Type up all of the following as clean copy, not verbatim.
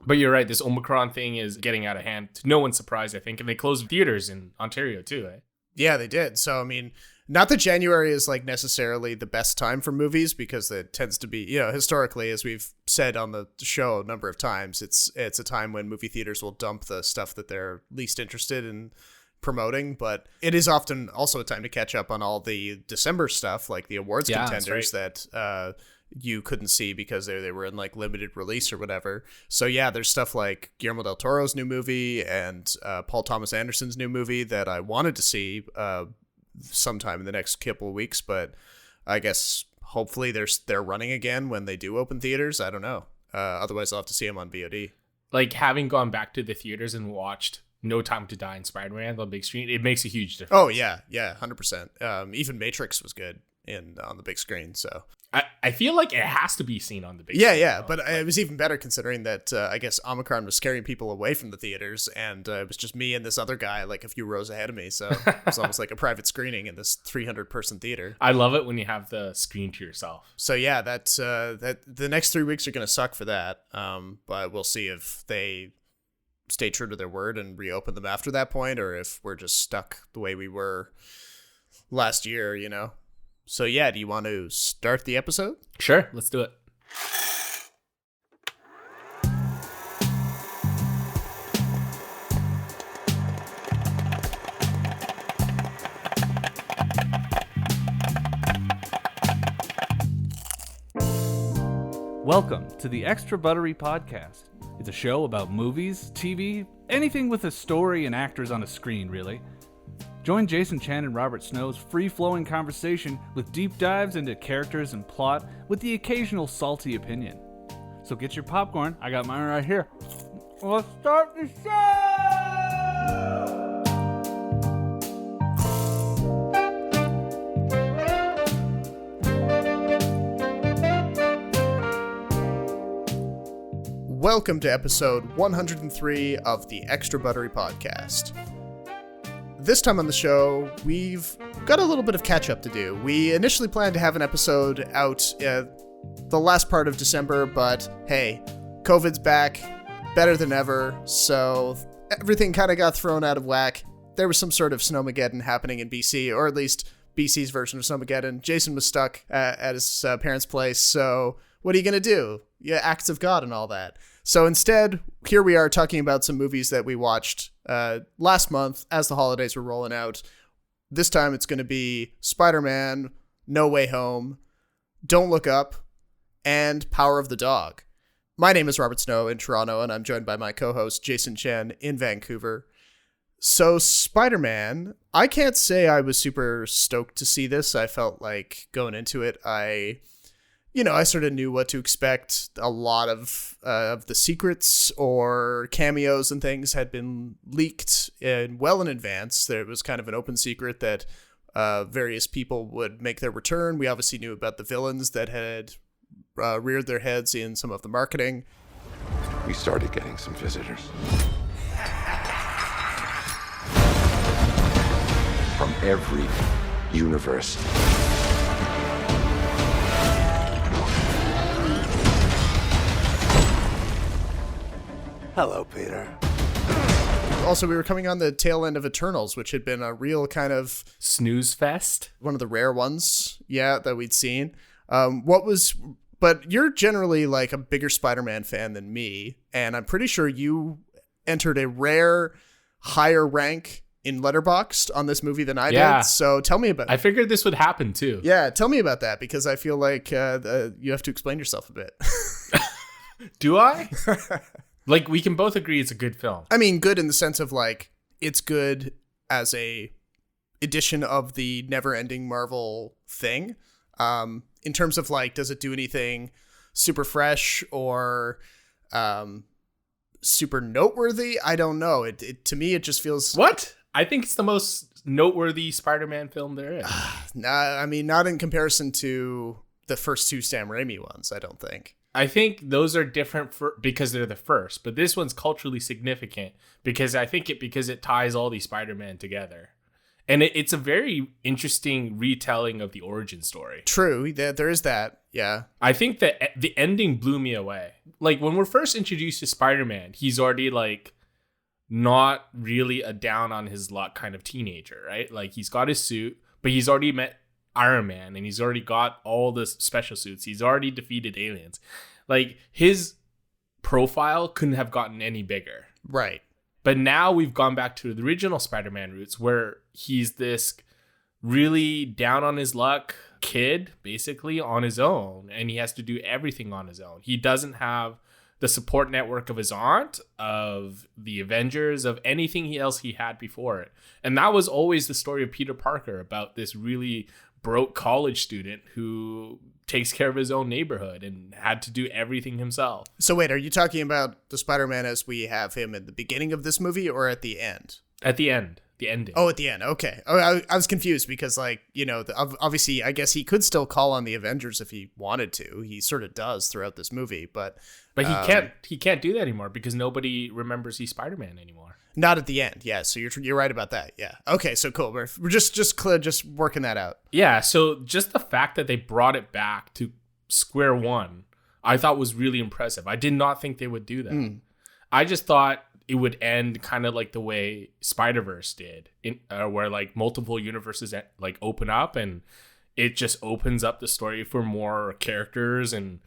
But you're right. This Omicron thing is getting out of hand. To no one's surprised, I think. And they closed theaters in Ontario too, eh? Yeah, they did. So, I mean, not that January is like necessarily the best time for movies because it tends to be, historically, as we've said on the show a number of times, it's a time when movie theaters will dump the stuff that they're least interested in promoting. But it is often also a time to catch up on all the December stuff, like the awards contenders that you couldn't see because they were in like limited release or whatever. So yeah, there's stuff like Guillermo del Toro's new movie and Paul Thomas Anderson's new movie that I wanted to see sometime in the next couple of weeks, but I guess hopefully they're running again when they do open theaters. I don't know. Otherwise I'll have to see them on VOD. Like having gone back to the theaters and watched No Time to Die and Spider-Man on the big screen, it makes a huge difference. Oh yeah, 100%. Even Matrix was good on the big screen, so I feel like it has to be seen on the big screen. Yeah, but it was even better considering that I guess Omicron was scaring people away from the theaters, and it was just me and this other guy like a few rows ahead of me, so it was almost like a private screening in this 300-person theater. I love it when you have the screen to yourself. So yeah, that the next 3 weeks are going to suck for that, but we'll see if they stay true to their word and reopen them after that point, or if we're just stuck the way we were last year, So yeah, do you want to start the episode? Sure, let's do it. Welcome to the Extra Buttery Podcast. It's a show about movies, TV, anything with a story and actors on a screen, really. Join Jason Chen and Robert Snow's free-flowing conversation with deep dives into characters and plot with the occasional salty opinion. So get your popcorn, I got mine right here. Let's start the show! Welcome to episode 103 of the Extra Buttery Podcast. This time on the show, we've got a little bit of catch-up to do. We initially planned to have an episode out the last part of December, but hey, COVID's back, better than ever, so everything kind of got thrown out of whack. There was some sort of Snowmageddon happening in BC, or at least BC's version of Snowmageddon. Jason was stuck at his parents' place, so what are you going to do? Yeah, acts of God and all that. So instead, here we are talking about some movies that we watched last month as the holidays were rolling out. This time it's going to be Spider-Man, No Way Home, Don't Look Up, and Power of the Dog. My name is Robert Snow in Toronto, and I'm joined by my co-host Jason Chen in Vancouver. So Spider-Man, I can't say I was super stoked to see this. I felt like going into it, I sort of knew what to expect. A lot of the secrets or cameos and things had been leaked well in advance. There was kind of an open secret that various people would make their return. We obviously knew about the villains that had reared their heads in some of the marketing. We started getting some visitors. From every universe. Hello, Peter. Also, we were coming on the tail end of Eternals, which had been a real kind of snooze fest. One of the rare ones, that we'd seen. But you're generally like a bigger Spider-Man fan than me, and I'm pretty sure you entered a rare higher rank in Letterboxd on this movie than I did. So tell me about it. I figured this would happen too. Yeah, tell me about that, because I feel like you have to explain yourself a bit. Do I? Like, we can both agree it's a good film. I mean, good in the sense of, like, it's good as a edition of the never-ending Marvel thing. In terms of, like, does it do anything super fresh or super noteworthy? I don't know. It to me, it just feels... What? I think it's the most noteworthy Spider-Man film there is. I mean, not in comparison to the first two Sam Raimi ones, I don't think. I think those are different because they're the first, but this one's culturally significant because it ties all these Spider-Man together. And it's a very interesting retelling of the origin story. True, there is that. Yeah. I think that the ending blew me away. Like, when we're first introduced to Spider-Man, he's already, like, not really a down on his luck kind of teenager, right? Like, he's got his suit, but he's already met Iron Man, and he's already got all the special suits. He's already defeated aliens. Like, his profile couldn't have gotten any bigger. Right. But now we've gone back to the original Spider-Man roots, where he's this really down on his luck kid, basically on his own, and he has to do everything on his own. He doesn't have the support network of his aunt, of the Avengers, of anything else he had before it. And that was always the story of Peter Parker, about this really broke college student who takes care of his own neighborhood and had to do everything himself. So wait, are you talking about the Spider-Man as we have him at the beginning of this movie or at the end? At the end. The ending. Oh, at the end. Okay. Oh, I was confused because, like, you know, obviously, I guess he could still call on the Avengers if he wanted to. He sort of does throughout this movie, but he can't do that anymore because nobody remembers he's Spider-Man anymore. Not at the end. Yeah. So you're right about that. Yeah. Okay. So cool. We're just working that out. Yeah. So just the fact that they brought it back to square one, I thought was really impressive. I did not think they would do that. I just thought it would end kind of like the way Spider-Verse did, where like multiple universes like open up, and it just opens up the story for more characters and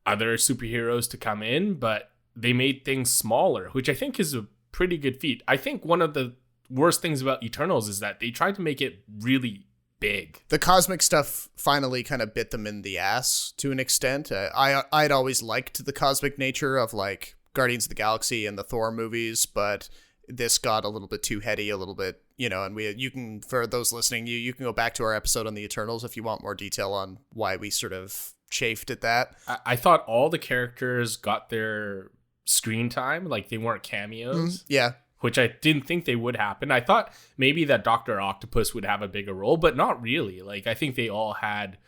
other superheroes to come in. But they made things smaller, which I think is a pretty good feat. I think one of the worst things about Eternals is that they tried to make it really big. The cosmic stuff finally kind of bit them in the ass to an extent. I'd always liked the cosmic nature of like Guardians of the Galaxy and the Thor movies, but this got a little bit too heady, a little bit, you know, and you can, for those listening, you can go back to our episode on the Eternals if you want more detail on why we sort of chafed at that. I thought all the characters got their screen time, like they weren't cameos. Yeah. Which I didn't think they would happen. I thought maybe that Dr. Octopus would have a bigger role, but not really. Like, I think they all had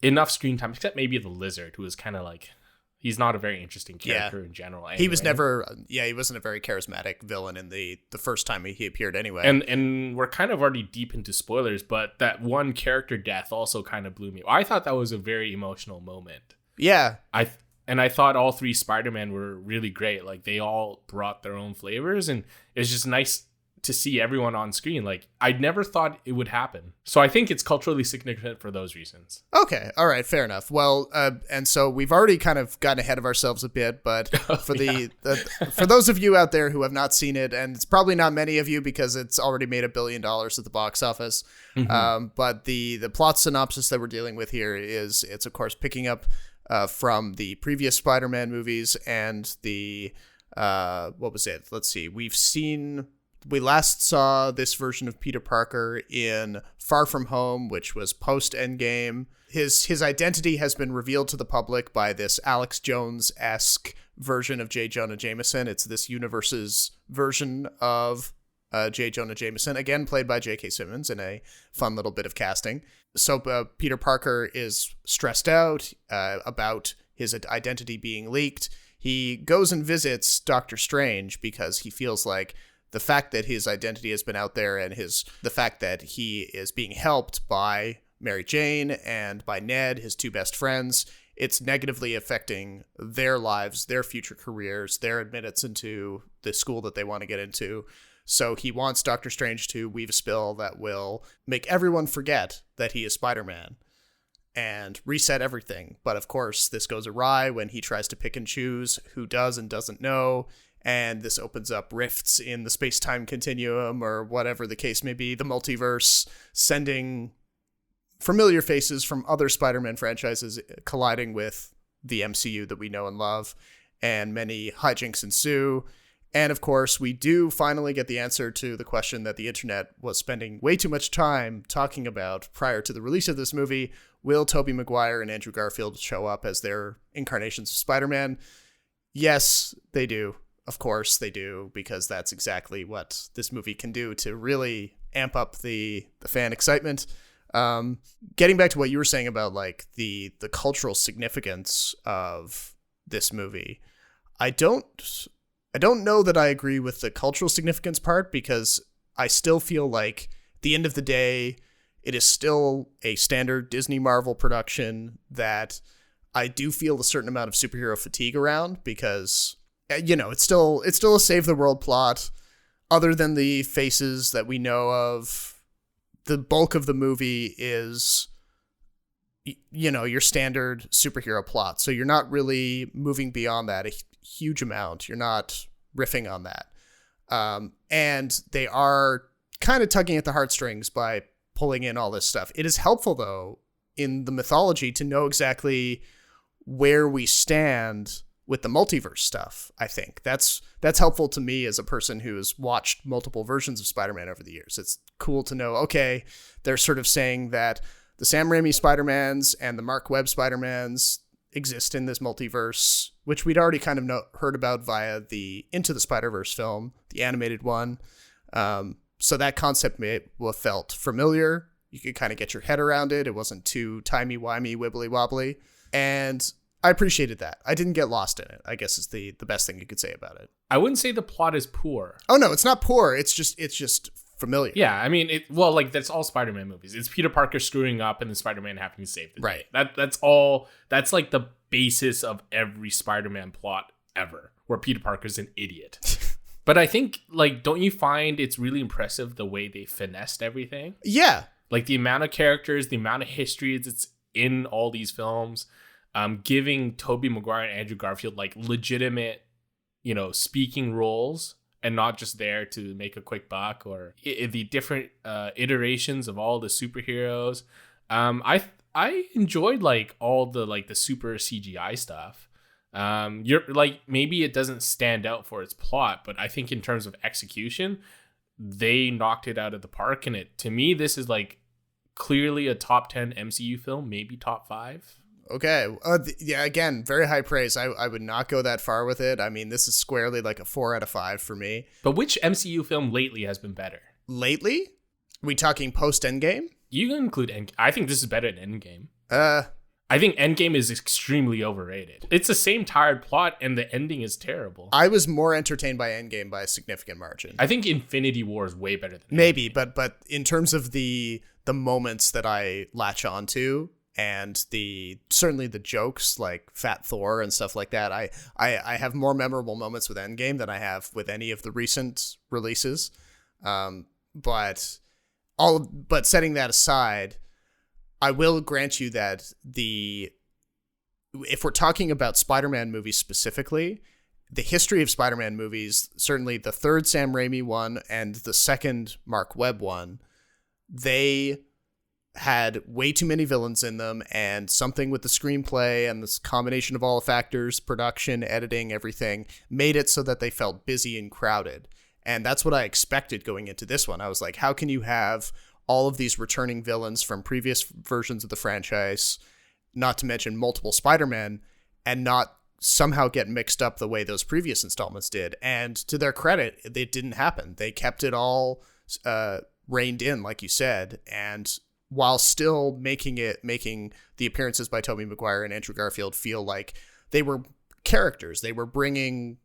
enough screen time, except maybe the Lizard, who was kind of like, he's not a very interesting character in general. Anyway. He was never, he wasn't a very charismatic villain in the first time he appeared anyway. And we're kind of already deep into spoilers, but that one character death also kind of blew me. I thought that was a very emotional moment. Yeah. I thought all three Spider-Man were really great. Like, they all brought their own flavors, and it's just nice to see everyone on screen. Like, I never thought it would happen. So I think it's culturally significant for those reasons. Okay. All right. Fair enough. Well, and so we've already kind of gotten ahead of ourselves a bit, but for for those of you out there who have not seen it, and it's probably not many of you because it's already made $1 billion at the box office. But the plot synopsis that we're dealing with here is, it's of course picking up from the previous Spider-Man movies and the, what was it? Let's see. We last saw this version of Peter Parker in Far From Home, which was post-Endgame. His identity has been revealed to the public by this Alex Jones-esque version of J. Jonah Jameson. It's this universe's version of J. Jonah Jameson, again played by J.K. Simmons in a fun little bit of casting. So Peter Parker is stressed out about his identity being leaked. He goes and visits Doctor Strange because he feels like the fact that his identity has been out there and the fact that he is being helped by Mary Jane and by Ned, his two best friends, it's negatively affecting their lives, their future careers, their admittance into the school that they want to get into. So he wants Doctor Strange to weave a spell that will make everyone forget that he is Spider-Man and reset everything. But of course, this goes awry when he tries to pick and choose who does and doesn't know. And this opens up rifts in the space-time continuum, or whatever the case may be, the multiverse, sending familiar faces from other Spider-Man franchises colliding with the MCU that we know and love, and many hijinks ensue. And of course, we do finally get the answer to the question that the internet was spending way too much time talking about prior to the release of this movie. Will Tobey Maguire and Andrew Garfield show up as their incarnations of Spider-Man? Yes, they do. Of course they do, because that's exactly what this movie can do to really amp up the fan excitement. Getting back to what you were saying about like the cultural significance of this movie, I don't know that I agree with the cultural significance part, because I still feel like the end of the day, it is still a standard Disney Marvel production that I do feel a certain amount of superhero fatigue around because, it's still a save the world plot. Other than the faces that we know of, the bulk of the movie is, your standard superhero plot. So you're not really moving beyond that a huge amount. You're not riffing on that. And they are kind of tugging at the heartstrings by pulling in all this stuff. It is helpful, though, in the mythology to know exactly where we stand with the multiverse stuff. I think that's helpful to me as a person who has watched multiple versions of Spider-Man over the years. It's cool to know, okay, they're sort of saying that the Sam Raimi Spider-Mans and the Mark Webb Spider-Mans exist in this multiverse, which we'd already kind of heard about via the Into the Spider-Verse film, the animated one. So that concept felt familiar. You could kind of get your head around it. It wasn't too timey-wimey, wibbly-wobbly. And I appreciated that. I didn't get lost in it, I guess is the best thing you could say about it. I wouldn't say the plot is poor. Oh, no, it's not poor. It's just familiar. Yeah, I mean, that's all Spider-Man movies. It's Peter Parker screwing up and then Spider-Man having to save the day. Right. That's all. That's like the basis of every Spider-Man plot ever, where Peter Parker's an idiot. But I think, don't you find it's really impressive the way they finessed everything? Yeah. Like the amount of characters, the amount of history that's in all these films, giving Tobey Maguire and Andrew Garfield legitimate, speaking roles and not just there to make a quick buck, or the different iterations of all the superheroes. I enjoyed all the super CGI stuff. You're maybe it doesn't stand out for its plot, but I think in terms of execution, they knocked it out of the park. And to me, this is clearly a top 10 MCU film, maybe top 5. Okay. Yeah, again, very high praise. I would not go that far with it. I mean, this is squarely a 4 out of 5 for me. But which MCU film lately has been better? Lately? We talking post-Endgame? You can include Endgame. I think this is better than Endgame. I think Endgame is extremely overrated. It's the same tired plot, and the ending is terrible. I was more entertained by Endgame by a significant margin. I think Infinity War is way better than Maybe, Endgame. but in terms of the moments that I latch onto, and certainly the jokes like Fat Thor and stuff like that, I have more memorable moments with Endgame than I have with any of the recent releases. But setting that aside, I will grant you that if we're talking about Spider-Man movies specifically, the history of Spider-Man movies, certainly the third Sam Raimi one and the second Mark Webb one, they had way too many villains in them, and something with the screenplay and this combination of all the factors, production, editing, everything, made it so that they felt busy and crowded. And that's what I expected going into this one. I was like, how can you have all of these returning villains from previous versions of the franchise, not to mention multiple Spider-Men, and not somehow get mixed up the way those previous installments did? And to their credit, it didn't happen. They kept it all reined in, like you said, and while still making the appearances by Tobey Maguire and Andrew Garfield feel like they were characters. They were bringing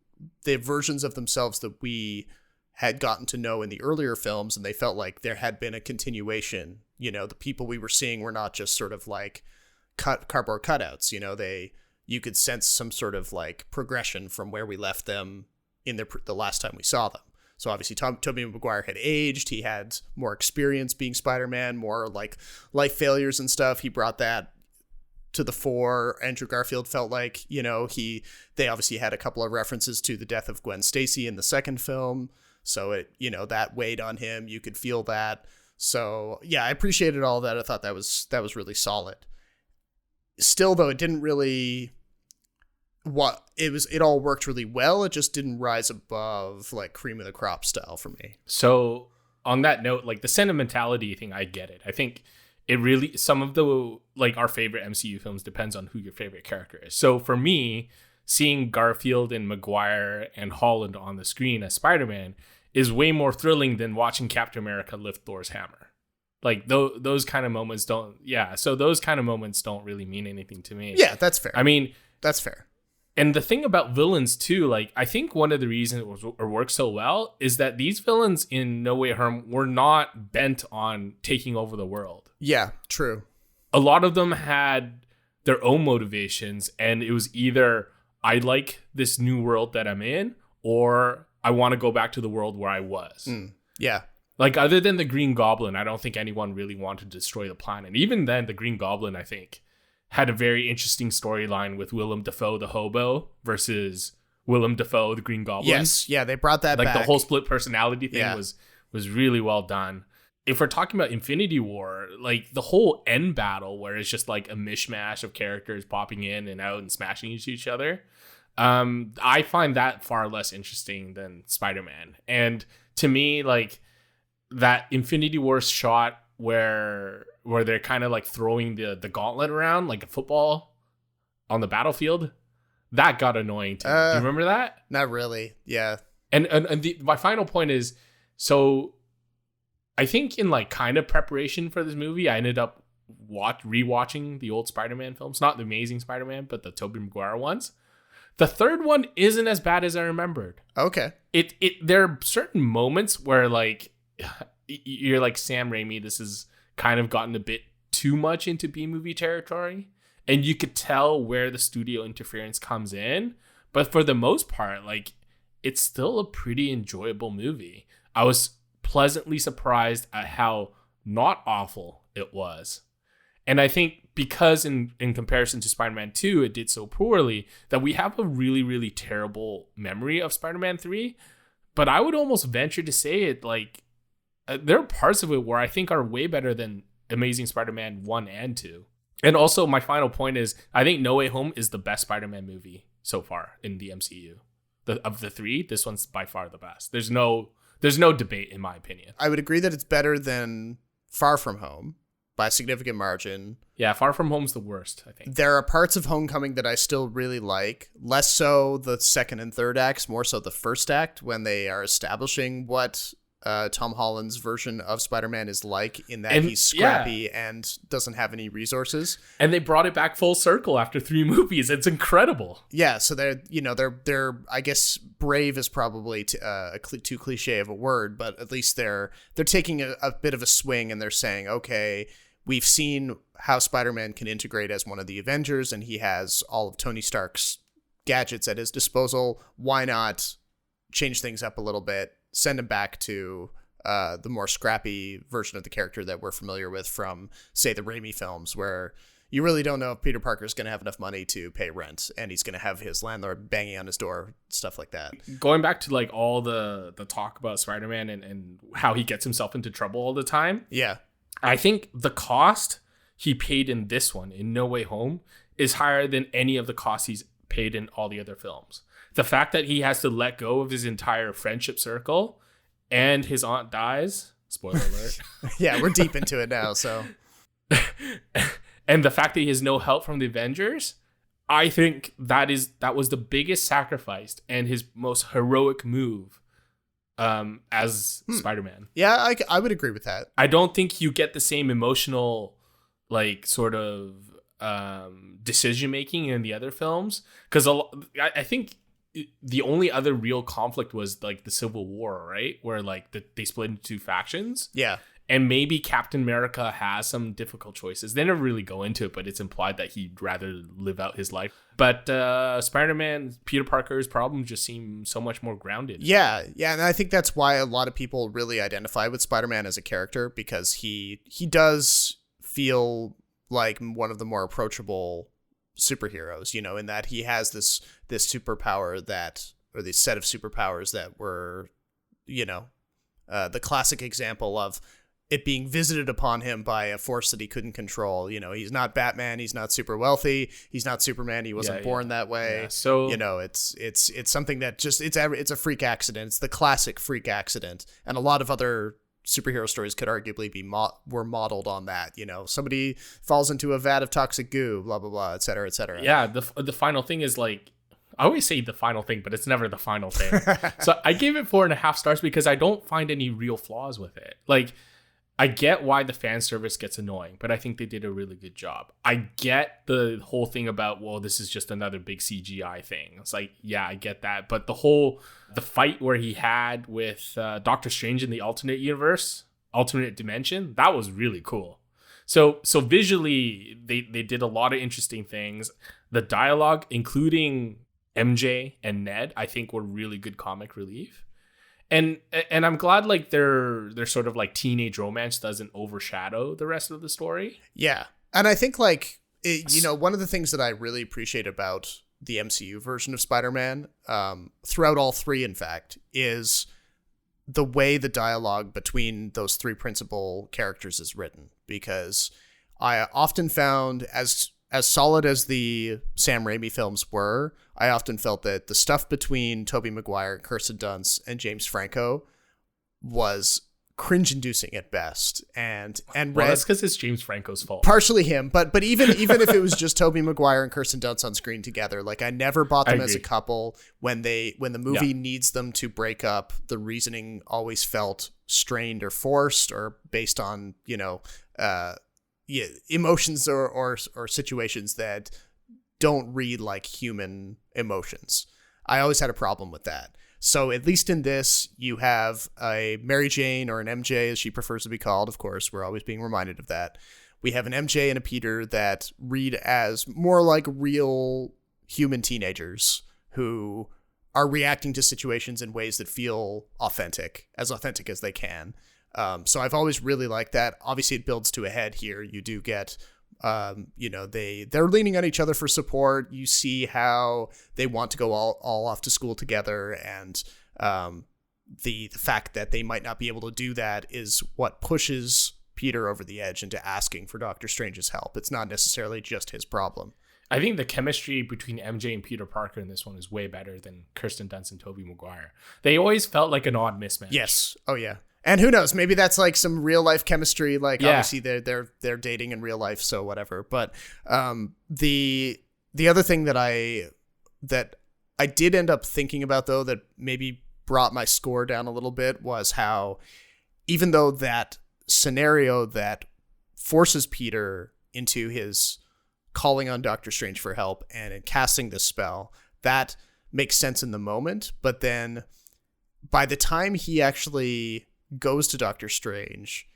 the versions of themselves that we had gotten to know in the earlier films, and they felt like there had been a continuation. The people we were seeing were not just sort of cardboard cutouts. You could sense some sort of progression from where we left them in the last time we saw them. So obviously Tobey Maguire had aged. He had more experience being Spider-Man, more life failures and stuff. He brought that to the fore. Andrew Garfield felt like, they obviously had a couple of references to the death of Gwen Stacy in the second film. So it, that weighed on him. You could feel that. So yeah, I appreciated all that. I thought that was really solid. Still though, it didn't really, it all worked really well. It just didn't rise above cream of the crop style for me. So on that note, the sentimentality thing, I get it. I think it really, some of the our favorite MCU films depends on who your favorite character is. So for me, seeing Garfield and Maguire and Holland on the screen as Spider-Man is way more thrilling than watching Captain America lift Thor's hammer. Those kind of moments don't really mean anything to me. Yeah, that's fair. I mean, that's fair. And the thing about villains too, like I think one of the reasons it works so well is that these villains in No Way Home were not bent on taking over the world. Yeah, true. A lot of them had their own motivations, and it was either I like this new world that I'm in, or I want to go back to the world where I was. Yeah. Like, other than the Green Goblin, I don't think anyone really wanted to destroy the planet. Even then, the Green Goblin, I think, had a very interesting storyline with Willem Dafoe, the hobo, versus Willem Dafoe, the Green Goblin. Yes, yeah, they brought that back. Like, the whole split personality thing was really well done. If we're talking about Infinity War, like, the whole end battle, where it's just, like, a mishmash of characters popping in and out and smashing into each other, I find that far less interesting than Spider-Man. And to me, like, that Infinity War shot where they're kind of like throwing the gauntlet around like a football on the battlefield, that got annoying too. Do you remember that? Not really. Yeah. And my final point is, so I think in like kind of preparation for this movie, I ended up rewatching the old Spider-Man films, not the Amazing Spider-Man, but the Tobey Maguire ones. The third one isn't as bad as I remembered. Okay. There are certain moments where like you're like, Sam Raimi, this has kind of gotten a bit too much into B-movie territory, and you could tell where the studio interference comes in. But for the most part, like, it's still a pretty enjoyable movie. I was pleasantly surprised at how not awful it was. And I think because in comparison to Spider-Man 2, it did so poorly that we have a really, really terrible memory of Spider-Man 3. But I would almost venture to say it, like, there are parts of it where I think are way better than Amazing Spider-Man 1 and 2. And also, my final point is, I think No Way Home is the best Spider-Man movie so far in the MCU. Of the three, this one's by far the best. There's no debate, in my opinion. I would agree that it's better than Far From Home by a significant margin. Yeah, Far From Home's the worst, I think. There are parts of Homecoming that I still really like. Less so the second and third acts, more so the first act, when they are establishing what Tom Holland's version of Spider-Man is like, in that he's scrappy and doesn't have any resources. And they brought it back full circle after 3 movies. It's incredible. Yeah, so they're I guess brave is probably too cliche of a word, but at least they're taking a bit of a swing, and they're saying, okay, we've seen how Spider-Man can integrate as one of the Avengers, and he has all of Tony Stark's gadgets at his disposal. Why not change things up a little bit? Send him back to the more scrappy version of the character that we're familiar with from, say, the Raimi films, where you really don't know if Peter Parker's going to have enough money to pay rent, and he's going to have his landlord banging on his door, stuff like that. Going back to like all the talk about Spider-Man and how he gets himself into trouble all the time. Yeah. I think the cost he paid in this one, in No Way Home, is higher than any of the costs he's paid in all the other films. The fact that he has to let go of his entire friendship circle and his aunt dies, spoiler alert. Yeah, we're deep into it now, so. And the fact that he has no help from the Avengers, I think that was the biggest sacrifice and his most heroic move as Spider-Man. Yeah, I would agree with that. I don't think you get the same emotional, like, sort of decision making in the other films, because I think the only other real conflict was like the Civil War, right, where like they split into 2 factions. Yeah. And maybe Captain America has some difficult choices. They never really go into it, but it's implied that he'd rather live out his life. But Spider-Man, Peter Parker's problems just seem so much more grounded. Yeah, and I think that's why a lot of people really identify with Spider-Man as a character, because he does feel like one of the more approachable superheroes, in that he has this superpower or this set of superpowers that were, the classic example of it being visited upon him by a force that he couldn't control. He's not Batman, he's not super wealthy, he's not Superman, he wasn't born that way. Yeah. So it's something that just it's a freak accident. It's the classic freak accident, and a lot of other superhero stories could arguably be were modeled on that. Somebody falls into a vat of toxic goo, blah blah blah, et cetera, et cetera. Yeah, the final thing is, like, I always say the final thing, but it's never the final thing. So I gave it 4.5 stars because I don't find any real flaws with it. Like, I get why the fan service gets annoying, but I think they did a really good job. I get the whole thing about, well, this is just another big CGI thing. It's like, yeah, I get that. But the fight where he had with Doctor Strange in the alternate universe, alternate dimension, that was really cool. So visually, they did a lot of interesting things. The dialogue, including MJ and Ned, I think were really good comic relief. And I'm glad like their sort of like teenage romance doesn't overshadow the rest of the story. Yeah. And I think like, one of the things that I really appreciate about the MCU version of Spider-Man, throughout all three, in fact, is the way the dialogue between those three principal characters is written. Because I often found, as solid as the Sam Raimi films were, I often felt that the stuff between Tobey Maguire, Kirsten Dunst, and James Franco was cringe-inducing at best. And that's because it's James Franco's fault. Partially him, but even if it was just Tobey Maguire and Kirsten Dunst on screen together, like I never bought them as a couple. When the movie needs them to break up, the reasoning always felt strained or forced or based on emotions or situations that don't read like human emotions. I always had a problem with that. So at least in this, you have a Mary Jane, or an MJ as she prefers to be called. Of course, we're always being reminded of that. We have an MJ and a Peter that read as more like real human teenagers who are reacting to situations in ways that feel authentic as they can. So I've always really liked that. Obviously, it builds to a head here. You do get, they're leaning on each other for support. You see how they want to go all off to school together, and the fact that they might not be able to do that is what pushes Peter over the edge into asking for Doctor Strange's help. It's not necessarily just his problem. I think the chemistry between MJ and Peter Parker in this one is way better than Kirsten Dunst and Tobey Maguire. They always felt like an odd mismatch. Yes. Oh, yeah. And who knows? Maybe that's like some real life chemistry. Like obviously they're dating in real life, so whatever. But the other thing that I did end up thinking about, though, that maybe brought my score down a little bit, was how even though that scenario that forces Peter into his calling on Doctor Strange for help and in casting this spell, that makes sense in the moment, but then by the time he actually goes to Doctor Strange,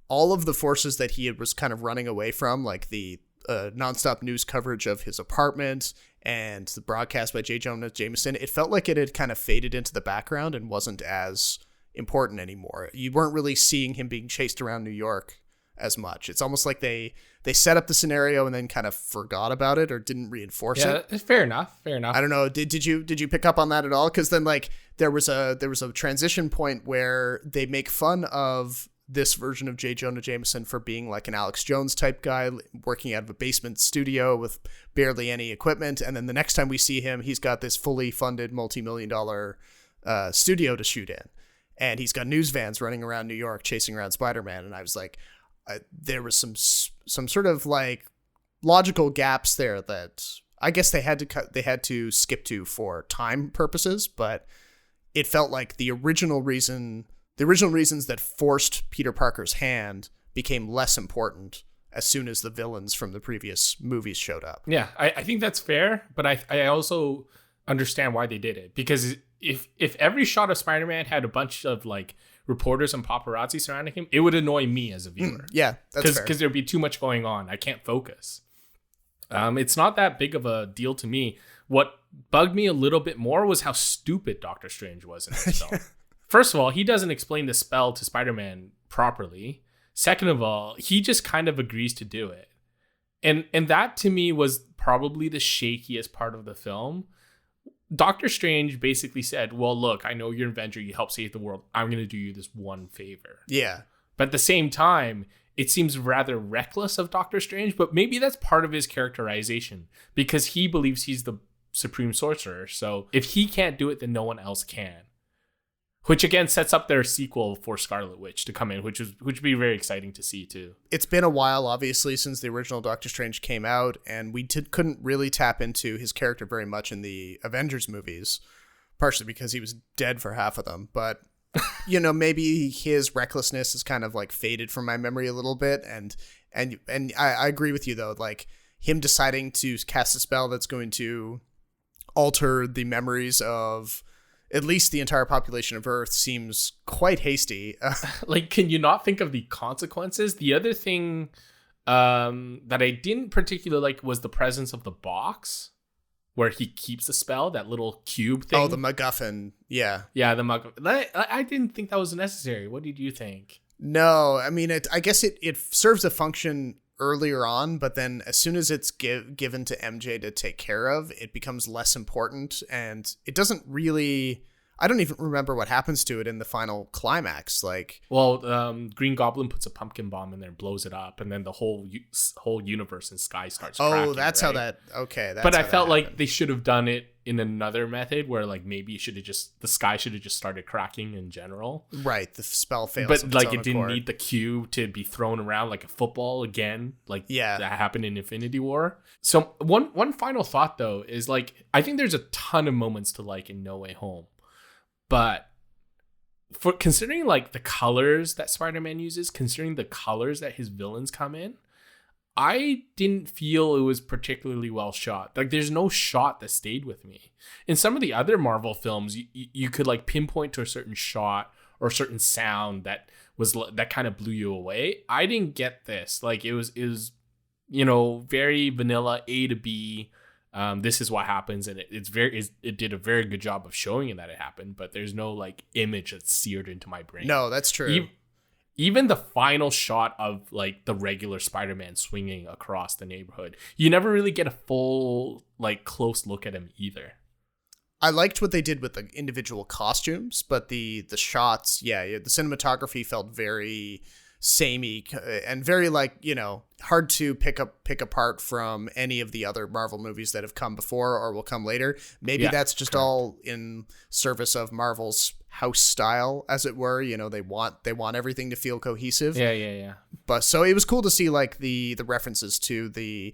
all of the forces that he was kind of running away from, like the nonstop news coverage of his apartment and the broadcast by J. Jonah Jameson, it felt like it had kind of faded into the background and wasn't as important anymore. You weren't really seeing him being chased around New York as much. It's almost like they set up the scenario and then kind of forgot about it or didn't reinforce it. Yeah, fair enough. I don't know. Did you pick up on that at all? Because then like there was a transition point where they make fun of this version of J. Jonah Jameson for being like an Alex Jones type guy working out of a basement studio with barely any equipment, and then the next time we see him, he's got this fully funded multi-million-dollar studio to shoot in, and he's got news vans running around New York chasing around Spider-Man. And I was like, there was some sort of like logical gaps there that I guess they had to skip to for time purposes, but it felt like the original reasons that forced Peter Parker's hand became less important as soon as the villains from the previous movies showed up. Yeah, I think that's fair, but I also understand why they did it, because if every shot of Spider-Man had a bunch of like reporters and paparazzi surrounding him, it would annoy me as a viewer. Yeah, that's fair. Because there'd be too much going on. I can't focus. It's not that big of a deal to me. What bugged me a little bit more was how stupid Doctor Strange was in this film. First of all, he doesn't explain the spell to Spider-Man properly. Second of all, he just kind of agrees to do it. And that to me was probably the shakiest part of the film. Doctor Strange basically said, well, look, I know you're an Avenger, you help save the world. I'm going to do you this one favor. Yeah. But at the same time, it seems rather reckless of Doctor Strange, but maybe that's part of his characterization because he believes he's the supreme sorcerer. So if he can't do it, then no one else can. Which again sets up their sequel for Scarlet Witch to come in, which would be very exciting to see too. It's been a while, obviously, since the original Doctor Strange came out, and we couldn't really tap into his character very much in the Avengers movies, partially because he was dead for half of them. But maybe his recklessness is kind of like faded from my memory a little bit. And I agree with you though. Like him deciding to cast a spell that's going to alter the memories of at least the entire population of Earth seems quite hasty. Like, can you not think of the consequences? The other thing that I didn't particularly like was the presence of the box where he keeps the spell, that little cube thing. Oh, the MacGuffin. Yeah. Yeah, the MacGuffin. I didn't think that was necessary. What did you think? No, I mean, I guess it serves a function earlier on, but then as soon as it's given to MJ to take care of, it becomes less important, and it doesn't really... I don't even remember what happens to it in the final climax. Like, well, Green Goblin puts a pumpkin bomb in there and blows it up, and then the whole universe and sky starts cracking. Oh, that's right? how that... Okay, that's but I how felt that like happened. they should have done it in another method where, like, maybe the sky should have just started cracking in general. Right, the spell fails. But, of its like, own it didn't accord. need the cube to be thrown around like a football again. Like, Yeah. that happened in Infinity War. So, one final thought, though, is, like, I think there's a ton of moments to like in No Way Home. But for considering like the colors that Spider-Man uses, considering the colors that his villains come in, I didn't feel it was particularly well shot. Like, there's no shot that stayed with me. In some of the other Marvel films, you could like pinpoint to a certain shot or a certain sound that kind of blew you away. I didn't get this. Like, it was very vanilla, A to B. This is what happens, and it did a very good job of showing you that it happened, but there's no like image that's seared into my brain. No, that's true. Even the final shot of like the regular Spider-Man swinging across the neighborhood, you never really get a full like close look at him either. I liked what they did with the individual costumes, but the shots, the cinematography felt very samey and very like, hard to pick apart from any of the other Marvel movies that have come before or will come later. Maybe that's just all in service of Marvel's house style, as it were. They want everything to feel cohesive. Yeah. But so it was cool to see like the references to the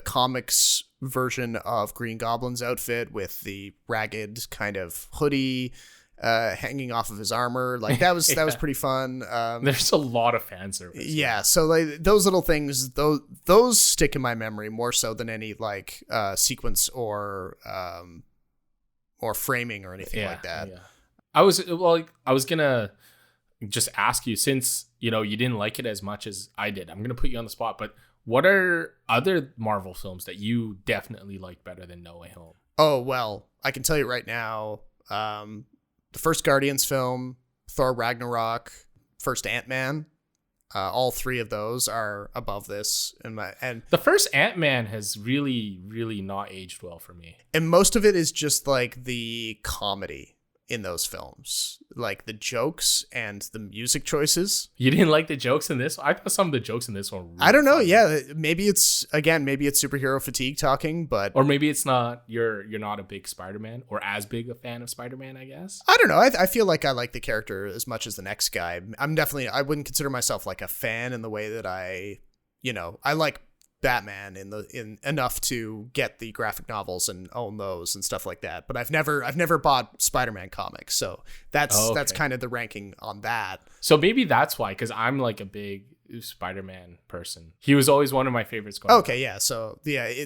comics version of Green Goblin's outfit with the ragged kind of hoodie hanging off of his armor. Like that was pretty fun. There's a lot of fan service. Yeah, so like those little things, those stick in my memory more so than any like sequence or framing or anything like that. Yeah. I was gonna just ask you, since you didn't like it as much as I did, I'm gonna put you on the spot, but what are other Marvel films that you definitely like better than No Way Home? Oh, well, I can tell you right now, the first Guardians film, Thor Ragnarok, first Ant-Man, all three of those are above this. And the first Ant-Man has really, really not aged well for me. And most of it is just like the comedy in those films, like the jokes and the music choices. You didn't like the jokes in this? I thought some of the jokes in this one were really I don't know. funny. Yeah, maybe it's superhero fatigue talking, but or maybe it's not. You're not a big Spider-Man or as big a fan of Spider-Man, I guess. I don't know. I feel like I like the character as much as the next guy. I wouldn't consider myself like a fan in the way that I like Batman in enough to get the graphic novels and own those and stuff like that. But I've never bought Spider-Man comics, so that's kind of the ranking on that. So maybe that's why, because I'm like a big Spider-Man person. He was always one of my favorites. Okay, yeah. So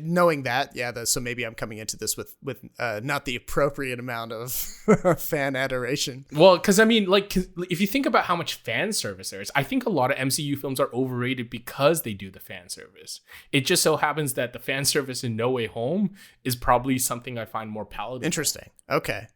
knowing that, so maybe I'm coming into this with not the appropriate amount of fan adoration. Well, because I mean, like, if you think about how much fan service there is, I think a lot of MCU films are overrated because they do the fan service. It just so happens that the fan service in No Way Home is probably something I find more palatable. Interesting. Okay.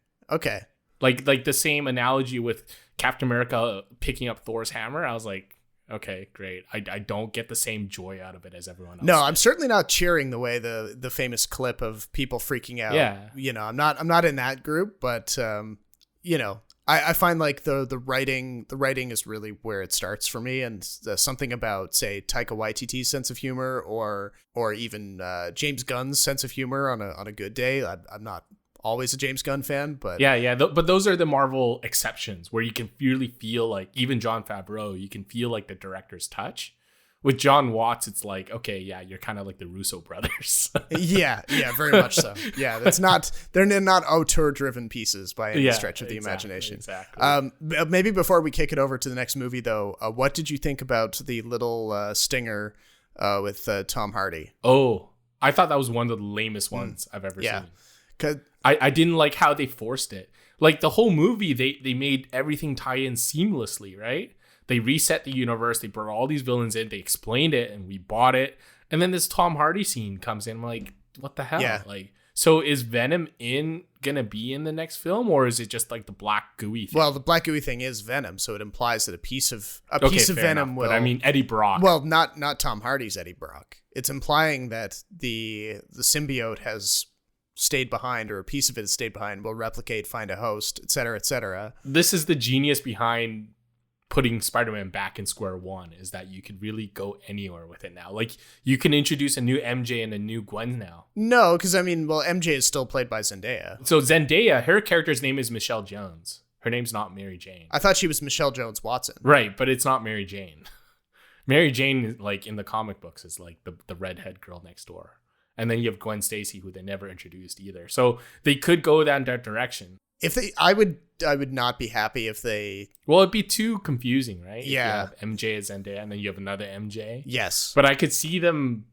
Like the same analogy with Captain America picking up Thor's hammer. I was like, okay, great. I don't get the same joy out of it as everyone else. No, I'm certainly not cheering the way the famous clip of people freaking out. Yeah. I'm not in that group, but I find like the writing is really where it starts for me, and something about, say, Taika Waititi's sense of humor or even James Gunn's sense of humor on a good day. I'm not always a James Gunn fan, but but those are the Marvel exceptions where you can really feel like, even Jon Favreau, you can feel like the director's touch, With John Watts, it's like, okay, yeah, you're kind of like the Russo brothers. Yeah, very much so. Yeah, they're not auteur-driven pieces by any stretch of the imagination. Exactly. Maybe before we kick it over to the next movie, though, what did you think about the little stinger with Tom Hardy? Oh, I thought that was one of the lamest ones I've ever seen. I didn't like how they forced it. Like the whole movie, they made everything tie in seamlessly, right? They reset the universe. They brought all these villains in. They explained it, and we bought it. And then this Tom Hardy scene comes in. I'm like, what the hell? Yeah. Like, so is Venom gonna be in the next film, or is it just like the black gooey thing? Well, the black gooey thing is Venom, so it implies that a piece of Venom enough, will. But I mean, Eddie Brock. Well, not Tom Hardy's Eddie Brock. It's implying that the symbiote has stayed behind, or a piece of it has stayed behind, will replicate, find a host, etc., etc. This is the genius behind putting Spider-Man back in square one, is that you could really go anywhere with it now. Like, you can introduce a new MJ and a new Gwen now. No, because I mean, well, MJ is still played by Zendaya. So Zendaya, her character's name is Michelle Jones. Her name's not Mary Jane. I thought she was Michelle Jones Watson. Right, but it's not Mary Jane. Mary Jane, like in the comic books, is like the redhead girl next door. And then you have Gwen Stacy, who they never introduced either. So they could go that direction. I would not be happy if they. Well, it'd be too confusing, right? Yeah. If you have MJ as Zendaya, and then you have another MJ. Yes. But I could see them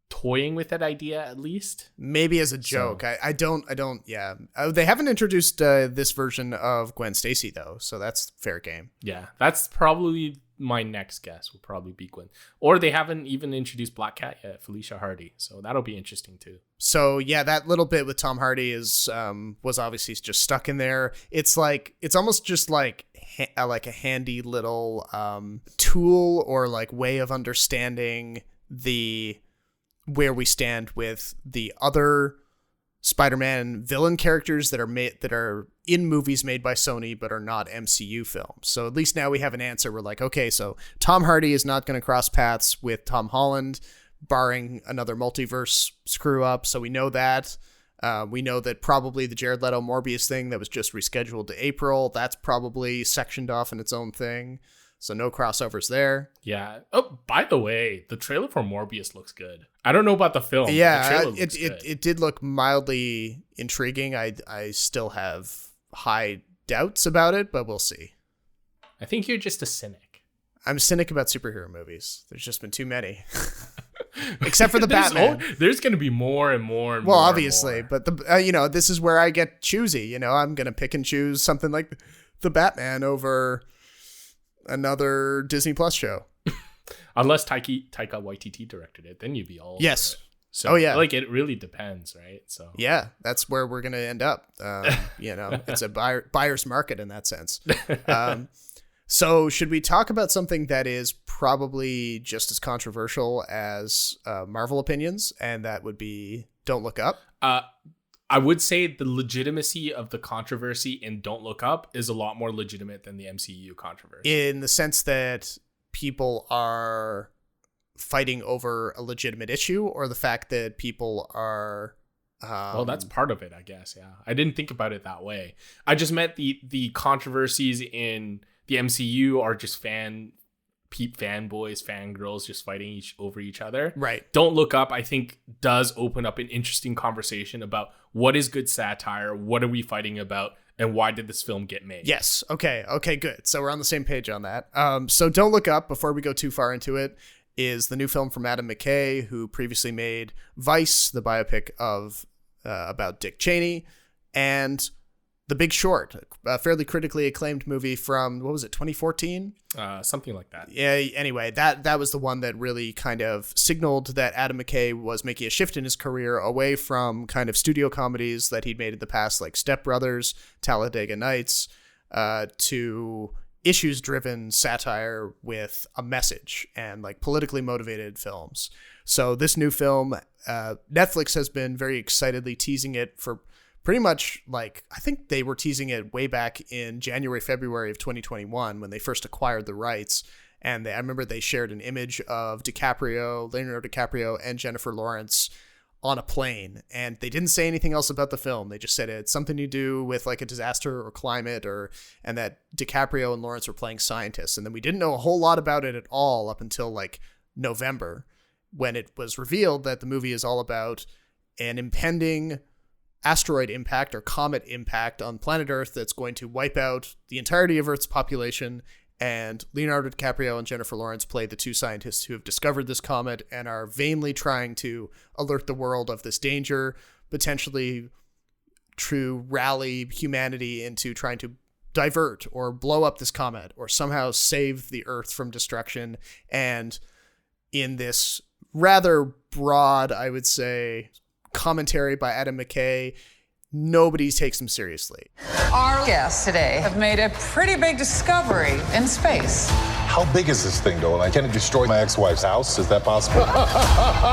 toying with that idea at least. Maybe as a joke. So. I don't. Yeah. They haven't introduced this version of Gwen Stacy though, so that's fair game. Yeah, that's probably my next guess. Will probably be Gwen, or they haven't even introduced Black Cat yet, Felicia Hardy. So that'll be interesting too. So yeah, that little bit with Tom Hardy is was obviously just stuck in there. It's almost just like a handy little tool or like way of understanding where we stand with the other Spider-Man villain characters that are in movies made by Sony but are not MCU films. So at least now we have an answer. We're like, okay, so Tom Hardy is not going to cross paths with Tom Holland, barring another multiverse screw up. So we know that. We know that probably the Jared Leto Morbius thing that was just rescheduled to April, that's probably sectioned off in its own thing. So no crossovers there. Yeah. Oh, by the way, the trailer for Morbius looks good. I don't know about the film. Yeah, it did look mildly intriguing. I still have high doubts about it, but we'll see. I think you're just a cynic. I'm a cynic about superhero movies. There's just been too many. Except for the Batman. There's going to be more and more and well, more. Well, obviously, but this is where I get choosy. I'm going to pick and choose something like the Batman over another Disney Plus show. Unless Taika Waititi directed it, then you'd be all yes. So, like, it really depends, right? So yeah, that's where we're gonna end up. It's a buyer's market in that sense. So should we talk about something that is probably just as controversial as Marvel opinions, and that would be Don't Look Up? I would say the legitimacy of the controversy in Don't Look Up is a lot more legitimate than the MCU controversy. In the sense that people are fighting over a legitimate issue, or the fact that people are... well, that's part of it, I guess, yeah. I didn't think about it that way. I just meant the controversies in the MCU are just fanboys, fangirls just fighting over each other. Right. Don't Look Up, I think, does open up an interesting conversation about what is good satire, what are we fighting about, and why did this film get made? Yes. Okay, good. So we're on the same page on that. So Don't Look Up, before we go too far into it, is the new film from Adam McKay, who previously made Vice, the biopic about Dick Cheney, and The Big Short, a fairly critically acclaimed movie from, 2014? Something like that. Yeah, anyway, that was the one that really kind of signaled that Adam McKay was making a shift in his career away from kind of studio comedies that he'd made in the past, like Step Brothers, Talladega Nights, to issues-driven satire with a message and like politically motivated films. So this new film, Netflix has been very excitedly teasing it for pretty much, like, I think they were teasing it way back in January, February of 2021 when they first acquired the rights. And I remember they shared an image of Leonardo DiCaprio and Jennifer Lawrence on a plane. And they didn't say anything else about the film. They just said it's something to do with like a disaster or climate, and that DiCaprio and Lawrence were playing scientists. And then we didn't know a whole lot about it at all up until like November, when it was revealed that the movie is all about an impending asteroid impact or comet impact on planet Earth that's going to wipe out the entirety of Earth's population. And Leonardo DiCaprio and Jennifer Lawrence play the two scientists who have discovered this comet and are vainly trying to alert the world of this danger, potentially to rally humanity into trying to divert or blow up this comet or somehow save the Earth from destruction. And in this rather broad, I would say, commentary by Adam McKay, nobody takes them seriously. Our guests today have made a pretty big discovery in space. How big is this thing, though? Can it destroy my ex-wife's house? Is that possible?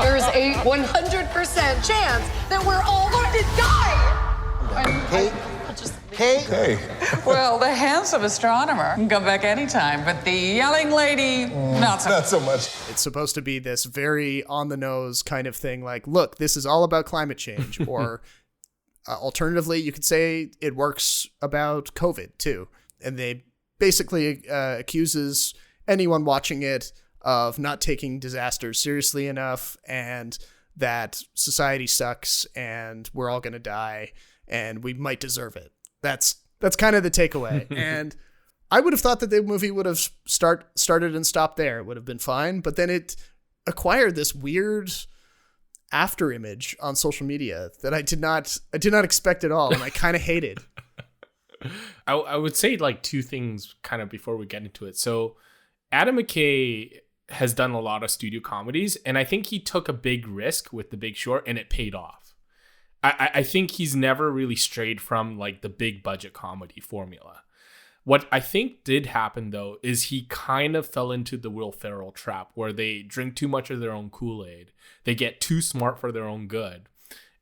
There's a 100% chance that we're all going to die. Hey. Well, the handsome astronomer can come back anytime, but the yelling lady, not so much. It's supposed to be this very on-the-nose kind of thing, like, look, this is all about climate change, or alternatively, you could say it works about COVID, too. And they basically accuses anyone watching it of not taking disasters seriously enough, and that society sucks, and we're all going to die, and we might deserve it. That's kind of the takeaway. And I would have thought that the movie would have started and stopped there. It would have been fine. But then it acquired this weird after image on social media that I did not expect at all. And I kind of hated. I would say like two things kind of before we get into it. So Adam McKay has done a lot of studio comedies, and I think he took a big risk with The Big Short and it paid off. I think he's never really strayed from like the big budget comedy formula. What I think did happen though is he kind of fell into the Will Ferrell trap where they drink too much of their own Kool-Aid. They get too smart for their own good.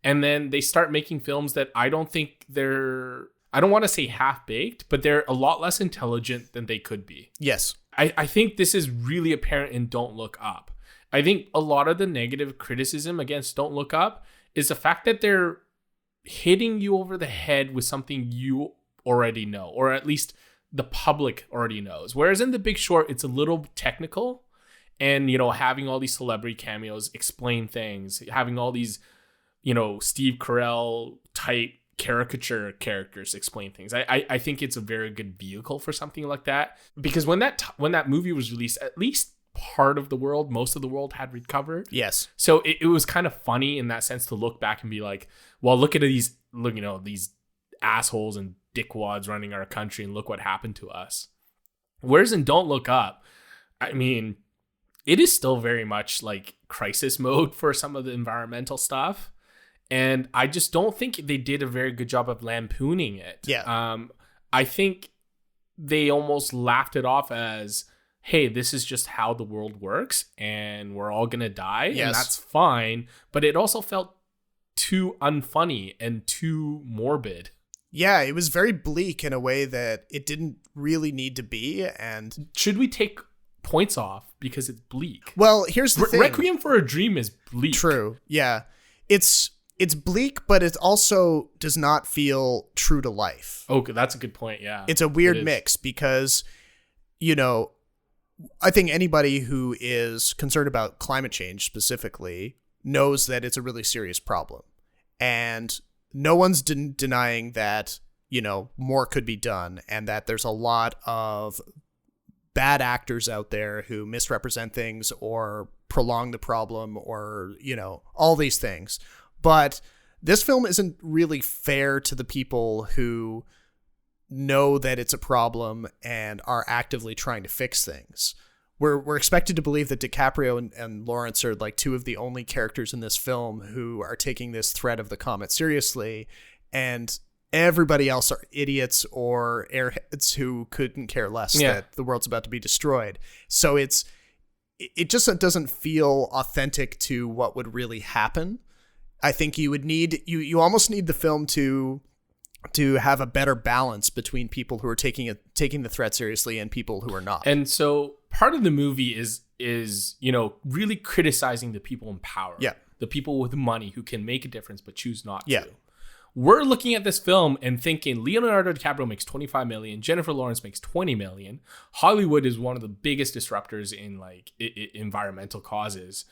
And then they start making films that I don't think I don't want to say half-baked, but they're a lot less intelligent than they could be. Yes. I think this is really apparent in Don't Look Up. I think a lot of the negative criticism against Don't Look Up is the fact that they're hitting you over the head with something you already know, or at least the public already knows. Whereas in The Big Short, it's a little technical, and, having all these celebrity cameos explain things, having all these, Steve Carell type caricature characters explain things. I think it's a very good vehicle for something like that, because when that movie was released, at least most of the world had recovered. Yes. So it was kind of funny in that sense to look back and be like, well, look at these assholes and dickwads running our country, and look what happened to us. Whereas in Don't Look Up, I mean, it is still very much like crisis mode for some of the environmental stuff. And I just don't think they did a very good job of lampooning it. Yeah. I think they almost laughed it off as, hey, this is just how the world works and we're all going to die. Yes. And that's fine. But it also felt too unfunny and too morbid. Yeah, it was very bleak in a way that it didn't really need to be. And should we take points off because it's bleak? Well, here's the thing. Requiem for a Dream is bleak. True. Yeah. It's bleak, but it also does not feel true to life. Okay, that's a good point. Yeah. It's a weird mix because, I think anybody who is concerned about climate change specifically knows that it's a really serious problem. And no one's denying that, more could be done, and that there's a lot of bad actors out there who misrepresent things or prolong the problem or, all these things. But this film isn't really fair to the people who know that it's a problem and are actively trying to fix things. We're expected to believe that DiCaprio and Lawrence are like two of the only characters in this film who are taking this threat of the comet seriously, and everybody else are idiots or airheads who couldn't care less that the world's about to be destroyed. So it just doesn't feel authentic to what would really happen. I think you would need you almost need the film to have a better balance between people who are taking the threat seriously and people who are not. And so part of the movie is really criticizing the people in power. Yeah. The people with money who can make a difference but choose not to. we're looking at this film and thinking Leonardo DiCaprio makes 25 million, Jennifer Lawrence makes 20 million. Hollywood is one of the biggest disruptors in like environmental causes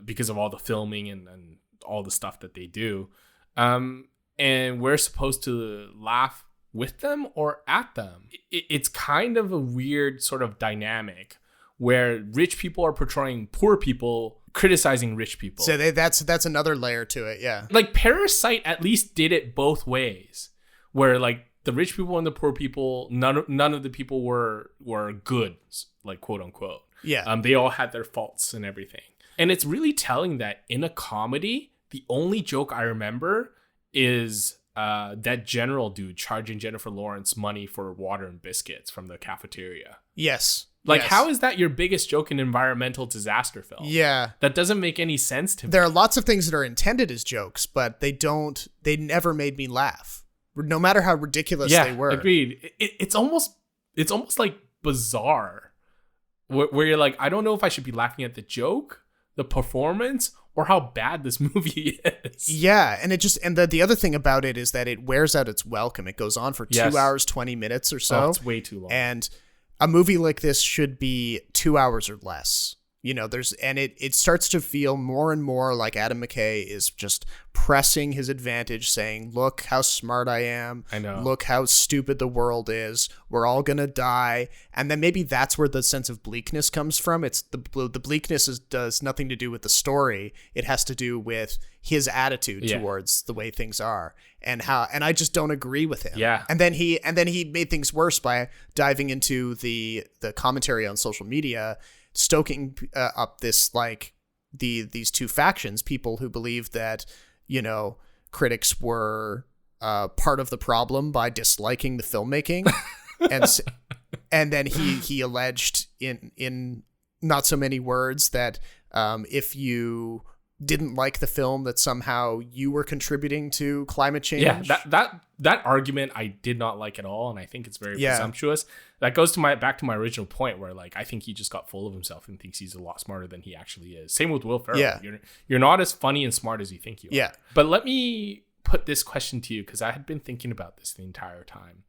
because of all the filming and all the stuff that they do. And we're supposed to laugh with them or at them. It's kind of a weird sort of dynamic where rich people are portraying poor people, criticizing rich people. So that's another layer to it, yeah. Like Parasite at least did it both ways, where like the rich people and the poor people, none of the people were good, like quote unquote. Yeah. They all had their faults and everything. And it's really telling that in a comedy, the only joke I remember is that general dude charging Jennifer Lawrence money for water and biscuits from the cafeteria. Yes. Like, yes. How is that your biggest joke in an environmental disaster film? Yeah. That doesn't make any sense to me. There are lots of things that are intended as jokes, but they never made me laugh, no matter how ridiculous they were. Agreed. It's almost like bizarre where you're like, I don't know if I should be laughing at the joke, the performance, or how bad this movie is. Yeah, and the other thing about it is that it wears out its welcome. It goes on for 2 hours, 20 minutes or so. Oh, it's way too long. And a movie like this should be 2 hours or less. You know, it starts to feel more and more like Adam McKay is just pressing his advantage, saying, look how smart I am. I know. Look how stupid the world is. We're all going to die. And then maybe that's where the sense of bleakness comes from. It's the bleakness does nothing to do with the story. It has to do with his attitude towards the way things are and I just don't agree with him. Yeah. And then he made things worse by diving into the commentary on social media, stoking up this like these two factions, people who believe that, you know, critics were part of the problem by disliking the filmmaking, and then he alleged in not so many words that if you didn't like the film, that somehow you were contributing to climate change. Yeah, that argument I did not like at all, and I think it's very presumptuous. That goes to back to my original point, where like I think he just got full of himself and thinks he's a lot smarter than he actually is. Same with Will Ferrell. Yeah. You're not as funny and smart as you think you are. Yeah. But let me put this question to you, because I had been thinking about this the entire time.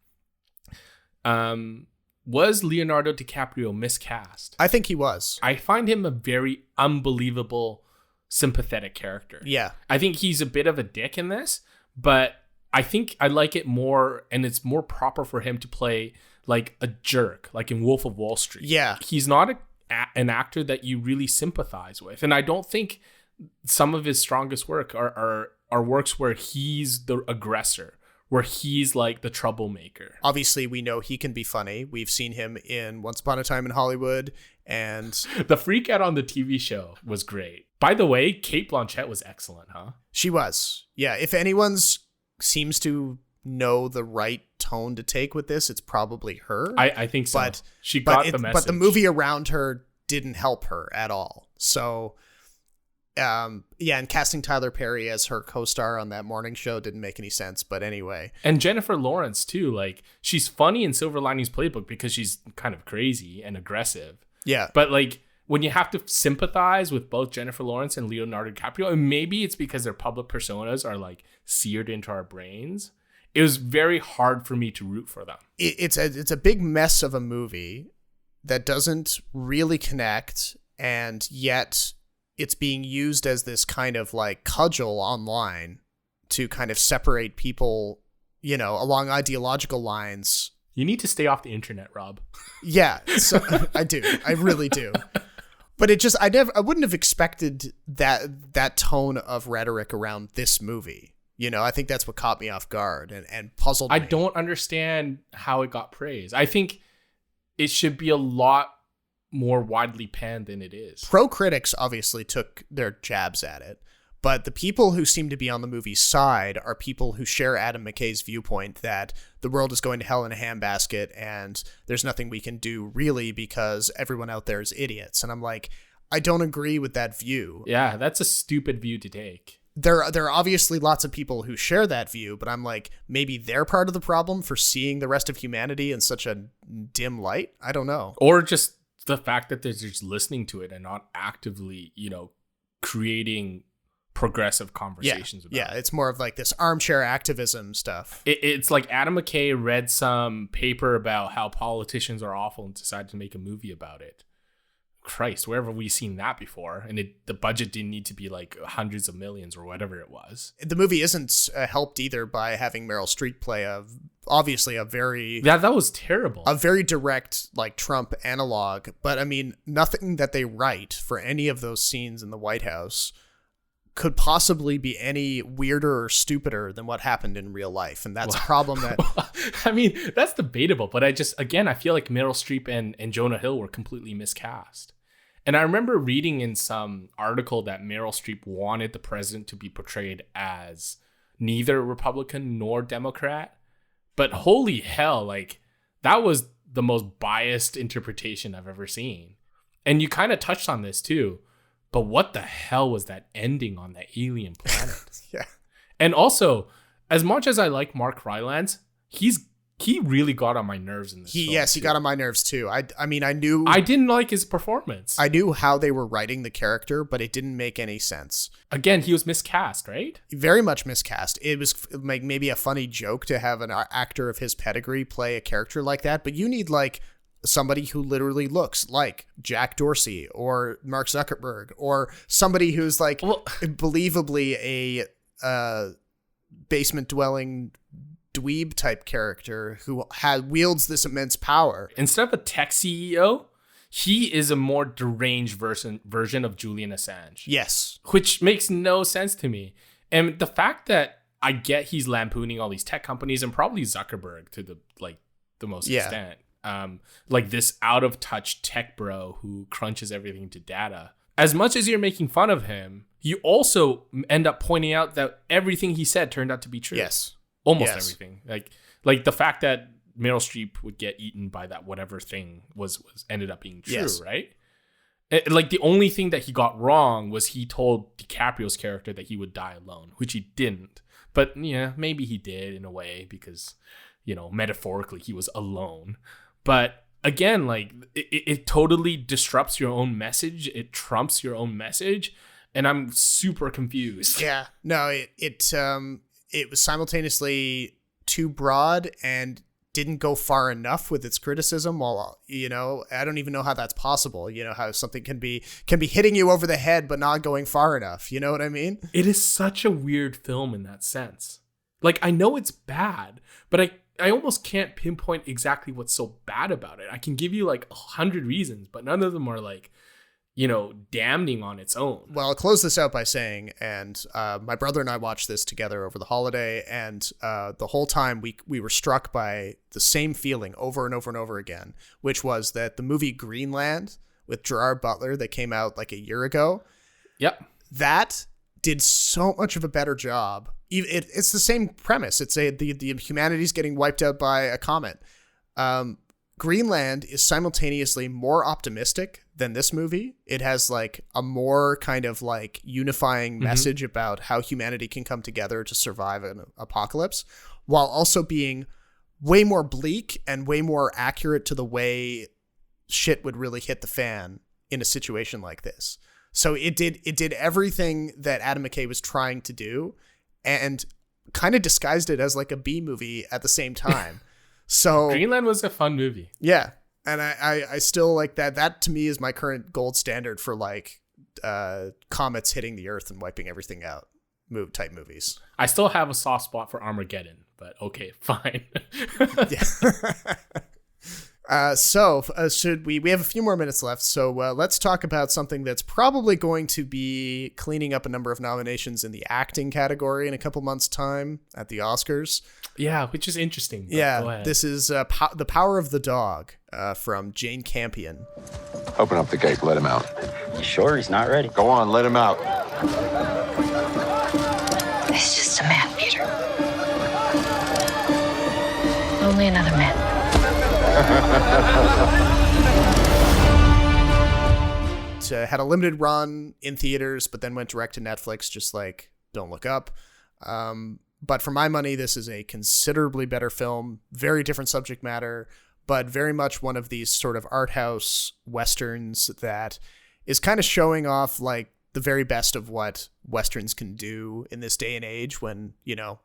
Was Leonardo DiCaprio miscast? I think he was. I find him a very unbelievable, sympathetic character. Yeah. I think he's a bit of a dick in this, but I think I like it more, and it's more proper for him to play like a jerk, like in Wolf of Wall Street. Yeah. He's not an actor that you really sympathize with. And I don't think some of his strongest work are works where he's the aggressor, where he's like the troublemaker. Obviously, we know he can be funny. We've seen him in Once Upon a Time in Hollywood, and the freak out on the TV show was great. By the way, Cate Blanchett was excellent, huh? She was. Yeah, if anyone's seems to know the right tone to take with this, it's probably her. I think so. But she got the message. But the movie around her didn't help her at all. So, and casting Tyler Perry as her co-star on that morning show didn't make any sense. But anyway. And Jennifer Lawrence, too. Like, she's funny in Silver Linings Playbook because she's kind of crazy and aggressive. Yeah. But, like, when you have to sympathize with both Jennifer Lawrence and Leonardo DiCaprio, and maybe it's because their public personas are, like, seared into our brains, it was very hard for me to root for them. It's a big mess of a movie that doesn't really connect, and yet it's being used as this kind of like cudgel online to kind of separate people, you know, along ideological lines. You need to stay off the internet, Rob. Yeah, so I do. I really do. But I wouldn't have expected that tone of rhetoric around this movie. You know, I think that's what caught me off guard and puzzled me. I don't understand how it got praise. I think it should be a lot more widely panned than it is. Pro critics obviously took their jabs at it, but the people who seem to be on the movie's side are people who share Adam McKay's viewpoint that the world is going to hell in a handbasket and there's nothing we can do really because everyone out there is idiots. And I'm like, I don't agree with that view. Yeah, that's a stupid view to take. There are obviously lots of people who share that view, but I'm like, maybe they're part of the problem for seeing the rest of humanity in such a dim light. I don't know. Or just the fact that they're just listening to it and not actively, you know, creating progressive conversations about it. It's more of like this armchair activism stuff. It's like Adam McKay read some paper about how politicians are awful and decided to make a movie about it. Christ, where have we seen that before? And the budget didn't need to be like hundreds of millions or whatever it was. The movie isn't helped either by having Meryl Streep play obviously a very... Yeah, that was terrible. A very direct like Trump analog. But I mean, nothing that they write for any of those scenes in the White House could possibly be any weirder or stupider than what happened in real life. And that's a problem that... I mean, that's debatable. But I feel like Meryl Streep and Jonah Hill were completely miscast. And I remember reading in some article that Meryl Streep wanted the president to be portrayed as neither Republican nor Democrat. But holy hell, like that was the most biased interpretation I've ever seen. And you kind of touched on this too. But what the hell was that ending on that alien planet? Yeah. And also, as much as I like Mark Rylance, he really got on my nerves in this film. Yes, he got on my nerves too. I mean, I knew... I didn't like his performance. I knew how they were writing the character, but it didn't make any sense. Again, he was miscast, right? Very much miscast. It was like maybe a funny joke to have an actor of his pedigree play a character like that, but you need like somebody who literally looks like Jack Dorsey or Mark Zuckerberg or somebody who's like believably a basement-dwelling dweeb type character who wields this immense power. Instead of a tech CEO, he is a more deranged version of Julian Assange. Yes. Which makes no sense to me. And the fact that I get he's lampooning all these tech companies and probably Zuckerberg to the most extent. Like this out of touch tech bro who crunches everything to data. As much as you're making fun of him, you also end up pointing out that everything he said turned out to be true. Yes. Almost everything. Like the fact that Meryl Streep would get eaten by that whatever thing was ended up being true, right? Like the only thing that he got wrong was he told DiCaprio's character that he would die alone, which he didn't. But yeah, maybe he did in a way because, you know, metaphorically he was alone. But again, like it totally disrupts your own message. It trumps your own message. And I'm super confused. Yeah, no, it was simultaneously too broad and didn't go far enough with its criticism. While, you know, I don't even know how that's possible. You know, how something can be hitting you over the head, but not going far enough. You know what I mean? It is such a weird film in that sense. Like, I know it's bad, but I almost can't pinpoint exactly what's so bad about it. I can give you like 100 reasons, but none of them are like, you know, damning on its own. Well, I'll close this out by saying, and my brother and I watched this together over the holiday, and the whole time we were struck by the same feeling over and over and over again, which was that the movie Greenland with Gerard Butler that came out like a year ago, that did so much of a better job. It's the same premise. It's the humanity's getting wiped out by a comet. Greenland is simultaneously more optimistic than this movie. It has like a more kind of like unifying message about how humanity can come together to survive an apocalypse, while also being way more bleak and way more accurate to the way shit would really hit the fan in a situation like this. So it did everything that Adam McKay was trying to do and kind of disguised it as like a B movie at the same time. So Greenland was a fun movie. Yeah. And I still like that. That to me is my current gold standard for like comets hitting the earth and wiping everything out type movies. I still have a soft spot for Armageddon, but okay, fine. So should we have a few more minutes left. So let's talk about something that's probably going to be cleaning up a number of nominations in the acting category in a couple months' time at the Oscars. Yeah, which is interesting. Yeah, this is The Power of the Dog from Jane Campion. Open up the gate, let him out. You sure he's not ready? Go on, let him out. It's just a man, Peter. Only another man. It had a limited run in theaters, but then went direct to Netflix, just like Don't Look Up. But for my money, this is a considerably better film, very different subject matter, but very much one of these sort of art house westerns that is kind of showing off like the very best of what Westerns can do in this day and age when,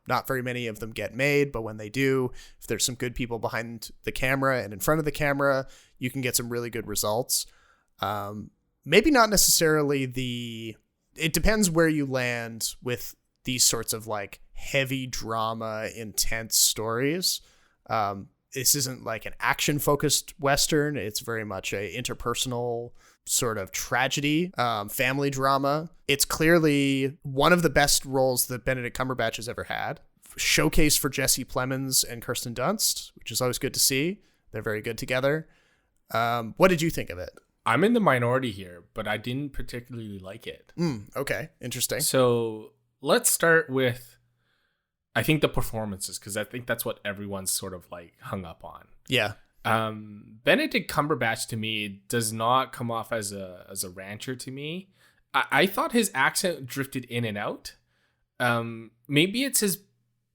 not very many of them get made, but when they do, if there's some good people behind the camera and in front of the camera, you can get some really good results. Maybe not necessarily it depends where you land with these sorts of like heavy drama, intense stories. This isn't like an action focused Western. It's very much a interpersonal sort of tragedy, family drama. It's clearly one of the best roles that Benedict Cumberbatch has ever had. Showcase for Jesse Plemons and Kirsten Dunst, which is always good to see. They're very good together. What did you think of it? I'm in the minority here, but I didn't particularly like it. Okay, interesting. So let's start with, I think, the performances, because I think that's what everyone's sort of like hung up on. Yeah. Benedict Cumberbatch to me does not come off as a rancher to me. I thought his accent drifted in and out. Maybe it's his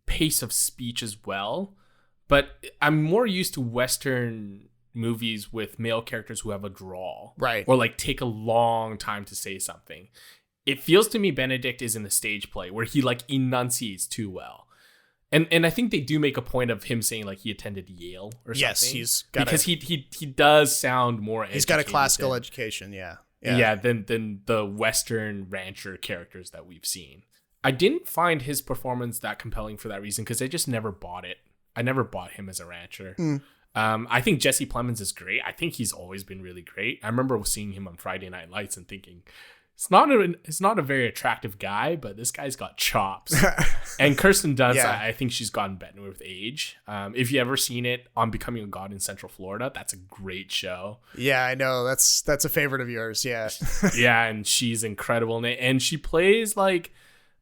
pace of speech as well, but I'm more used to Western movies with male characters who have a drawl, right, or like take a long time to say something. It feels to me Benedict is in the stage play where he like enunciates too well. And I think they do make a point of him saying like he attended Yale or something. Yes, he's got because he does sound more. He's got a classical education, yeah. Than the Western rancher characters that we've seen. I didn't find his performance that compelling for that reason because I just never bought it. I never bought him as a rancher. I think Jesse Plemons is great. I think he's always been really great. I remember seeing him on Friday Night Lights and thinking, it's not a very attractive guy, but this guy's got chops. And Kirsten Dunst, I think she's gotten better with age. If you ever seen it on Becoming a God in Central Florida, that's a great show. Yeah, I know. That's a favorite of yours. Yeah. Yeah, and she's incredible in it. And she plays like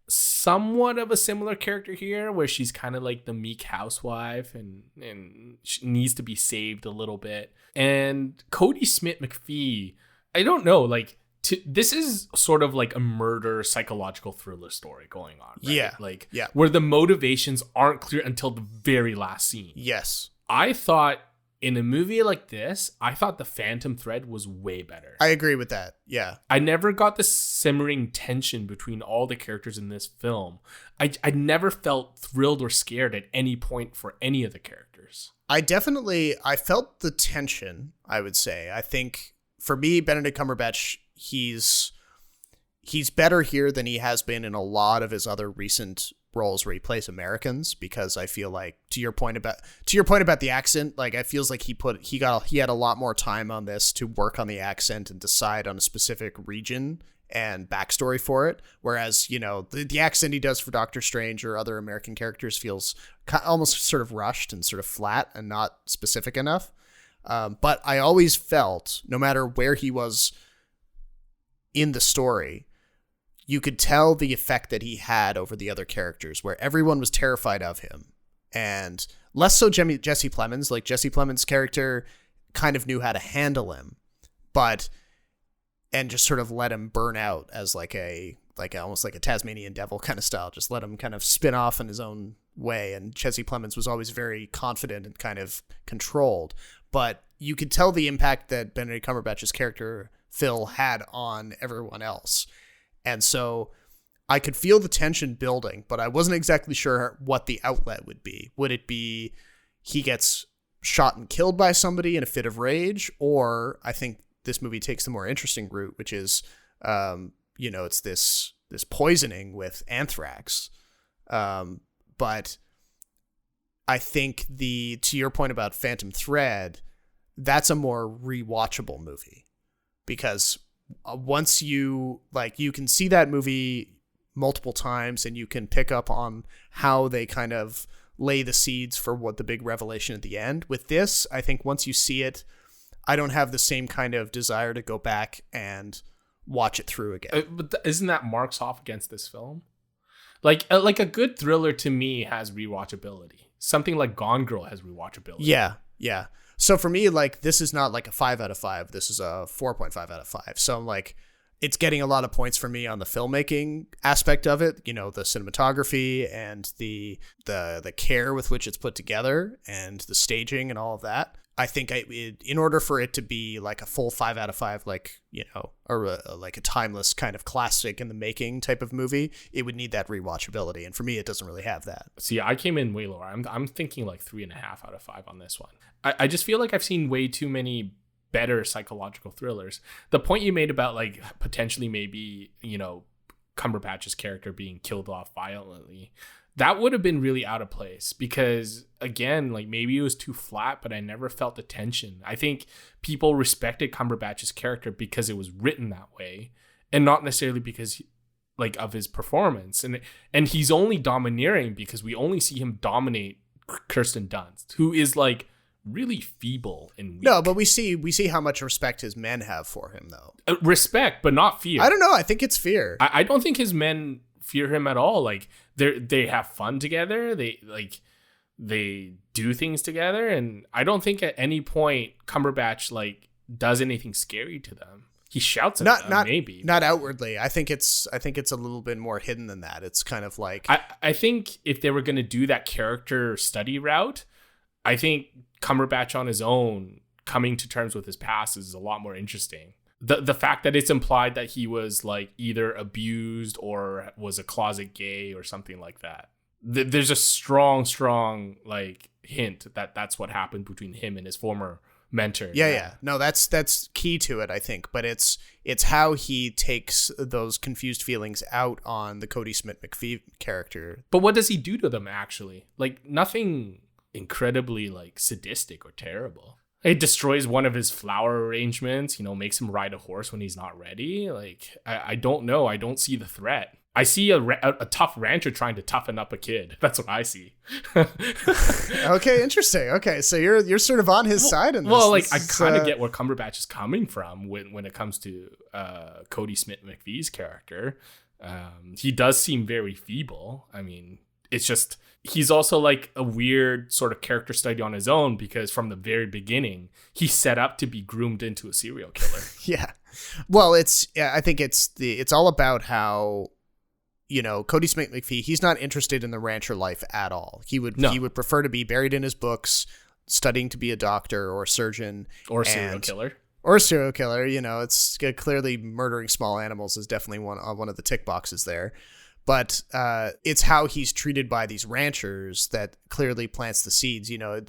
somewhat of a similar character here, where she's kind of like the meek housewife and she needs to be saved a little bit. And Cody Smith-McPhee, I don't know, like, this is sort of like a murder psychological thriller story going on, right? Where the motivations aren't clear until the very last scene. Yes. I thought in a movie like this, I thought the Phantom Thread was way better. I agree with that. Yeah. I never got the simmering tension between all the characters in this film. I never felt thrilled or scared at any point for any of the characters. I felt the tension, I would say. I think for me, Benedict Cumberbatch, he's better here than he has been in a lot of his other recent roles where he plays Americans, because I feel like to your point about the accent, like it feels like he had a lot more time on this to work on the accent and decide on a specific region and backstory for it, whereas the accent he does for Doctor Strange or other American characters feels almost sort of rushed and sort of flat and not specific enough. But I always felt, no matter where he was in the story, you could tell the effect that he had over the other characters, where everyone was terrified of him. And less so Jesse Plemons. Like, Jesse Plemons' character kind of knew how to handle him, and just sort of let him burn out as almost like a Tasmanian devil kind of style. Just let him kind of spin off in his own way. And Jesse Plemons was always very confident and kind of controlled. But you could tell the impact that Benedict Cumberbatch's character Phil had on everyone else. And so I could feel the tension building, but I wasn't exactly sure what the outlet would be. Would it be he gets shot and killed by somebody in a fit of rage? Or I think this movie takes the more interesting route, which is, it's this poisoning with anthrax. But I think to your point about Phantom Thread, that's a more rewatchable movie, because once you can see that movie multiple times and you can pick up on how they kind of lay the seeds for what the big revelation at the end. With this, I think once you see it, I don't have the same kind of desire to go back and watch it through again. But isn't that marks off against this film? Like a good thriller to me has rewatchability. Something like Gone Girl has rewatchability. Yeah. So for me, like, this is not like a 5 out of 5. This is a 4.5 out of 5. So I'm like, it's getting a lot of points for me on the filmmaking aspect of it, the cinematography and the care with which it's put together and the staging and all of that. I think in order for it to be like a full 5 out of 5, like, you know, or like a timeless kind of classic in the making type of movie, it would need that rewatchability. And for me, it doesn't really have that. See, I came in way lower. I'm thinking like 3.5 out of 5 on this one. I just feel like I've seen way too many better psychological thrillers. The point you made about like potentially maybe, you know, Cumberbatch's character being killed off violently, that would have been really out of place because, again, like maybe it was too flat, but I never felt the tension. I think people respected Cumberbatch's character because it was written that way and not necessarily because like of his performance. And he's only domineering because we only see him dominate Kirsten Dunst, who is like really feeble and weak. No, but we see how much respect his men have for him, though. Respect, but not fear. I don't know. I think it's fear. I don't think his men fear him at all. Like they have fun together. They do things together, and I don't think at any point Cumberbatch like does anything scary to them. He shouts at them, maybe not outwardly. I think it's a little bit more hidden than that. It's kind of like I think if they were going to do that character study route, I think Cumberbatch on his own coming to terms with his past is a lot more interesting. The fact that it's implied that he was like either abused or was a closet gay or something like that. There's a strong like hint that that's what happened between him and his former mentor. Yeah. No, that's key to it, I think. But it's how he takes those confused feelings out on the Cody Smith-McPhee character. But what does he do to them actually? Like nothing incredibly like sadistic or terrible. It destroys one of his flower arrangements, you know, makes him ride a horse when he's not ready. Like, I don't know. I don't see the threat. I see a tough rancher trying to toughen up a kid. That's what I see. Okay, interesting. Okay, so you're sort of on his side in this. Well, like, I kind of get where Cumberbatch is coming from when it comes to Cody Smith-McPhee's character. He does seem very feeble. I mean, it's just... He's also like a weird sort of character study on his own because from the very beginning, he's set up to be groomed into a serial killer. Yeah. Well, I think it's all about how, you know, Cody Smith-McPhee, he's not interested in the rancher life at all. He would prefer to be buried in his books, studying to be a doctor or a surgeon. Or a serial killer. Or a serial killer. You know, it's clearly murdering small animals is definitely one of the tick boxes there. But it's how he's treated by these ranchers that clearly plants the seeds. You know,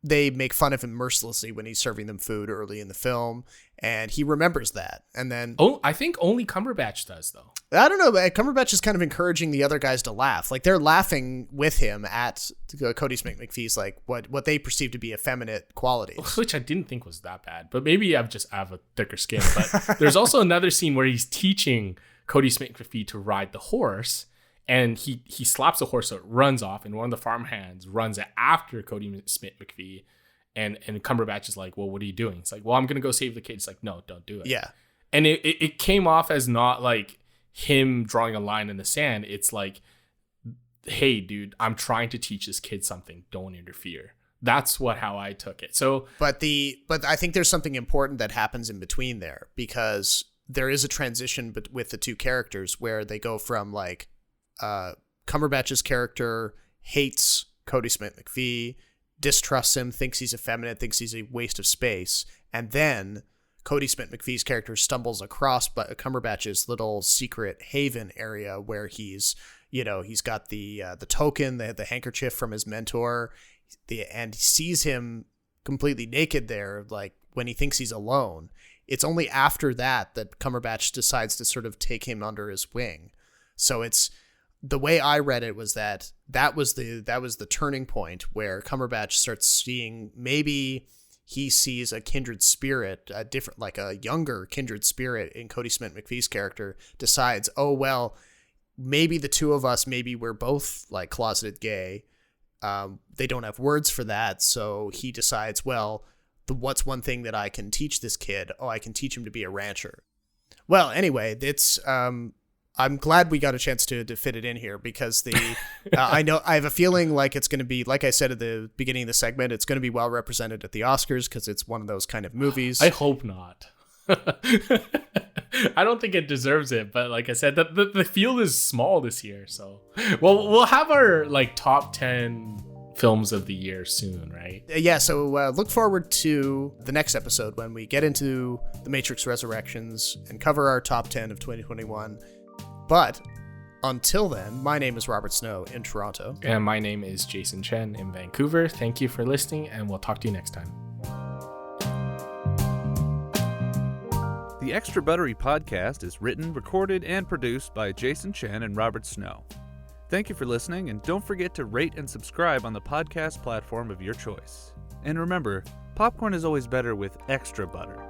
they make fun of him mercilessly when he's serving them food early in the film, and he remembers that. And then, I think only Cumberbatch does, though. I don't know, but Cumberbatch is kind of encouraging the other guys to laugh. Like they're laughing with him at Cody Smith-McPhee's like what they perceive to be effeminate qualities, which I didn't think was that bad. But maybe I have a thicker skin. But there's also another scene where he's teaching Cody Smith-McPhee to ride the horse, and he slaps the horse so it runs off, and one of the farmhands runs after Cody Smith-McPhee, and Cumberbatch is like, well, what are you doing? It's like, well, I'm gonna go save the kid. It's like, no, don't do it. Yeah. And it came off as not like him drawing a line in the sand. It's like, hey, dude, I'm trying to teach this kid something. Don't interfere. That's how I took it. So, but I think there's something important that happens in between there, because there is a transition with the two characters where they go from like Cumberbatch's character hates Cody Smith-McPhee, distrusts him, thinks he's effeminate, thinks he's a waste of space, and then Cody Smith-McPhee's character stumbles across Cumberbatch's little secret haven area where he's got the token, the handkerchief from his mentor, and he sees him completely naked there, like when he thinks he's alone. It's only after that Cumberbatch decides to sort of take him under his wing. So it's the way I read it was that was the turning point where Cumberbatch starts seeing, maybe he sees a kindred spirit, a different, like a younger kindred spirit in Cody Smith-McPhee's character, decides, oh, well, maybe the two of us, maybe we're both like closeted gay. They don't have words for that. So he decides, well, what's one thing that I can teach this kid? Oh, I can teach him to be a rancher. Well, anyway, it's I'm glad we got a chance to fit it in here, because I have a feeling like it's going to be, like I said at the beginning of the segment, it's going to be well represented at the Oscars because it's one of those kind of movies. I hope not. I don't think it deserves it, but like I said, the field is small this year, so we'll have our like top 10 films of the year soon, right? Yeah, so look forward to the next episode when we get into The Matrix Resurrections and cover our top 10 of 2021. But until then, my name is Robert Snow in Toronto. And my name is Jason Chen in Vancouver. Thank you for listening, and we'll talk to you next time. The Extra Buttery Podcast is written, recorded, and produced by Jason Chen and Robert Snow. Thank you for listening, and don't forget to rate and subscribe on the podcast platform of your choice. And remember, popcorn is always better with extra butter.